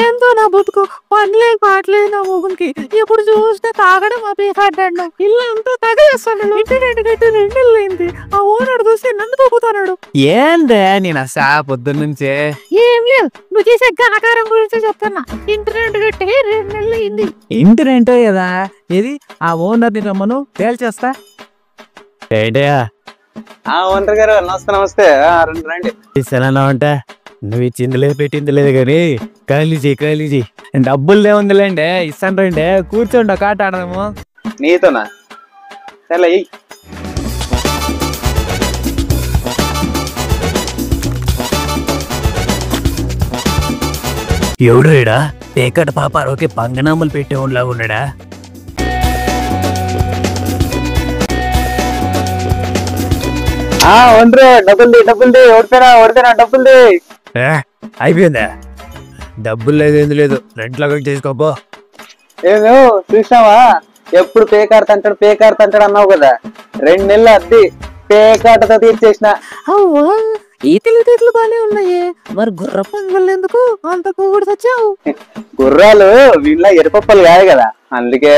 ఏందో నా బతుకు, పనిలేదు పాటలేదు నా మొగునికి. ఎప్పుడు చూసినా తాగడం అపేసాడు. ఇల్లు అంతా తగేస్తాడు. ఇంటి రెండు గట్టి 2 నెలలు అయింది. ఆ ఓనర్ చూసి నన్ను తొక్కుతాడు. ఏందే నేను పొద్దున్నుంచే ఏం లేదు, నువ్వు చేసే ఘనకారం గురించి చెప్తున్నా. ఇంటి రెండు గట్టి 2 నెలలు అయింది. ఇంటి రెంటో కదా ఇది. ఆ ఓనర్ని రమ్మను తేల్చేస్తా. ఏంటయ్యా ఓనర్ గారు నమస్తే. నమస్తే రండి రండి. ఇస్తానన్నా అంటే నువ్వు ఇచ్చింది లేదు పెట్టింది లేదు కానీ ఖాళీ డబ్బులు ఏముందిలేండి ఇస్తాను రండి. కూర్చోండి ఒక ఆట ఆడదాము. నీతోనా? సరే ఎవడు ఇడా పేకట పాపారోకి పంగనామలు పెట్టేవాళ్ళగా ఉన్నాడా? ఓనర్ డబ్బులు ఓడిపోయినా డబ్బులు అయిపోయిందా? డబ్బులు లేదు ఏంది లేదు, రెంట్లో చేసుకోపో. ఏమో చూసినావా, ఎప్పుడు పేకాడుతంటాడు అన్నావు కదా. 2 నెలలు అద్దె పేకాటతో తీర్చేసిన. అవ్వా, ఈ తెలివితేటలు బానే ఉన్నాయి. మరి గుర్ర పొంగల్ ఎందుకు అంత కూడా వచ్చావు? గుర్రాలు వీళ్ళ ఎరుపప్పలు కాదు కదా, అందుకే.